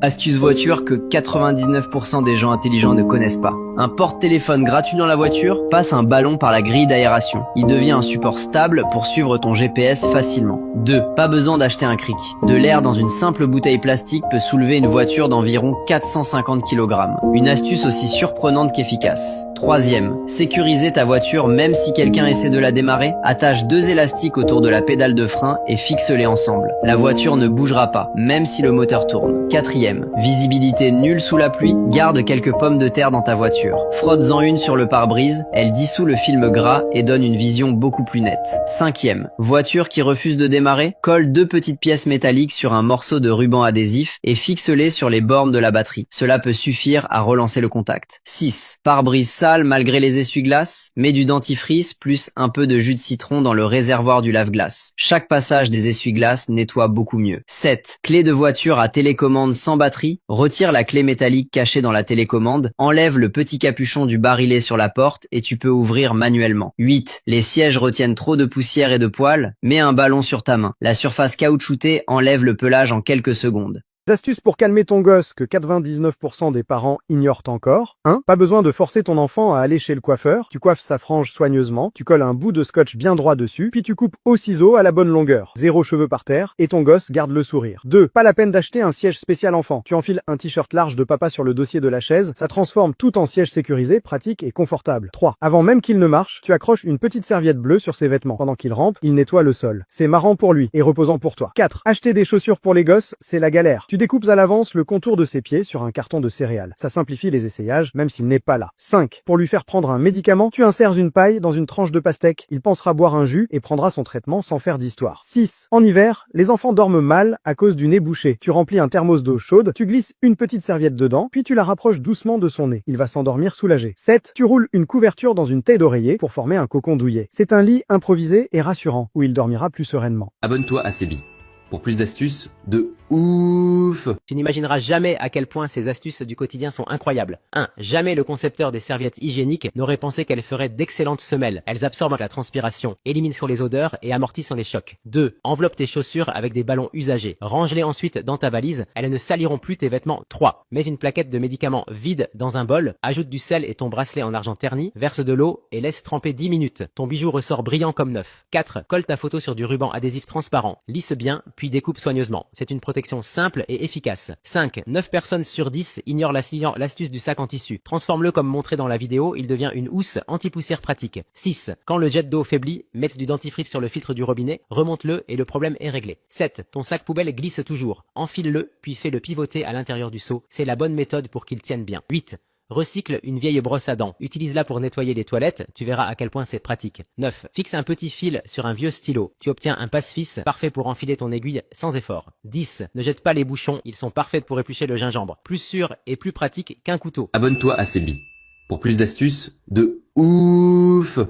Astuce voiture que 99% des gens intelligents ne connaissent pas. Un porte-téléphone gratuit dans la voiture passe un ballon par la grille d'aération. Il devient un support stable pour suivre ton GPS facilement. 2. Pas besoin d'acheter un cric. De l'air dans une simple bouteille plastique peut soulever une voiture d'environ 450 kg. Une astuce aussi surprenante qu'efficace. 3. Sécuriser ta voiture même si quelqu'un essaie de la démarrer. Attache 2 élastiques autour de la pédale de frein et fixe-les ensemble. La voiture ne bougera pas, même si le moteur tourne. 4. Visibilité nulle sous la pluie. Garde quelques pommes de terre dans ta voiture. Frotte-en une sur le pare-brise, elle dissout le film gras et donne une vision beaucoup plus nette. 5. Voiture qui refuse de démarrer, colle 2 petites pièces métalliques sur un morceau de ruban adhésif et fixe-les sur les bornes de la batterie. Cela peut suffire à relancer le contact. 6. Pare-brise sale malgré les essuie-glaces, mets du dentifrice plus un peu de jus de citron dans le réservoir du lave-glace. Chaque passage des essuie-glaces nettoie beaucoup mieux. 7. Clé de voiture à télécommande sans batterie, retire la clé métallique cachée dans la télécommande, enlève le petit capuchon du barillet sur la porte et tu peux ouvrir manuellement. 8. Les sièges retiennent trop de poussière et de poils, mets un ballon sur ta main. La surface caoutchoutée enlève le pelage en quelques secondes. Astuces pour calmer ton gosse que 99% des parents ignorent encore. 1. Pas besoin de forcer ton enfant à aller chez le coiffeur. Tu coiffes sa frange soigneusement, tu colles un bout de scotch bien droit dessus, puis tu coupes au ciseau à la bonne longueur. 0 cheveux par terre, et ton gosse garde le sourire. 2. Pas la peine d'acheter un siège spécial enfant. Tu enfiles un t-shirt large de papa sur le dossier de la chaise, ça transforme tout en siège sécurisé, pratique et confortable. 3. Avant même qu'il ne marche, tu accroches une petite serviette bleue sur ses vêtements. Pendant qu'il rampe, il nettoie le sol. C'est marrant pour lui et reposant pour toi. 4. Acheter des chaussures pour les gosses, c'est la galère. Tu découpes à l'avance le contour de ses pieds sur un carton de céréales. Ça simplifie les essayages, même s'il n'est pas là. 5. Pour lui faire prendre un médicament, tu insères une paille dans une tranche de pastèque. Il pensera boire un jus et prendra son traitement sans faire d'histoire. 6. En hiver, les enfants dorment mal à cause du nez bouché. Tu remplis un thermos d'eau chaude, tu glisses une petite serviette dedans, puis tu la rapproches doucement de son nez. Il va s'endormir soulagé. 7. Tu roules une couverture dans une taie d'oreiller pour former un cocon douillet. C'est un lit improvisé et rassurant, où il dormira plus sereinement. Abonne-toi à Sebi pour plus d'astuces de ouf. Tu n'imagineras jamais à quel point ces astuces du quotidien sont incroyables. 1. Jamais le concepteur des serviettes hygiéniques n'aurait pensé qu'elles feraient d'excellentes semelles. Elles absorbent la transpiration, éliminent sur les odeurs et amortissent les chocs. 2. Enveloppe tes chaussures avec des ballons usagés. Range-les ensuite dans ta valise, elles ne saliront plus tes vêtements. 3. Mets une plaquette de médicaments vide dans un bol, ajoute du sel et ton bracelet en argent terni, verse de l'eau et laisse tremper 10 minutes. Ton bijou ressort brillant comme neuf. 4. Colle ta photo sur du ruban adhésif transparent. Lisse bien, puis découpe soigneusement. C'est une protection simple et efficace. 5. 9 personnes sur 10 ignorent l'astuce du sac en tissu. Transforme-le comme montré dans la vidéo, il devient une housse anti-poussière pratique. 6. Quand le jet d'eau faiblit, mets du dentifrice sur le filtre du robinet, remonte-le et le problème est réglé. 7. Ton sac poubelle glisse toujours. Enfile-le, puis fais-le pivoter à l'intérieur du seau. C'est la bonne méthode pour qu'il tienne bien. 8. Recycle une vieille brosse à dents. Utilise-la pour nettoyer les toilettes, tu verras à quel point c'est pratique. 9. Fixe un petit fil sur un vieux stylo. Tu obtiens un passe-fils parfait pour enfiler ton aiguille sans effort. 10. Ne jette pas les bouchons, ils sont parfaits pour éplucher le gingembre. Plus sûr et plus pratique qu'un couteau. Abonne-toi à Sebi pour plus d'astuces de ouf.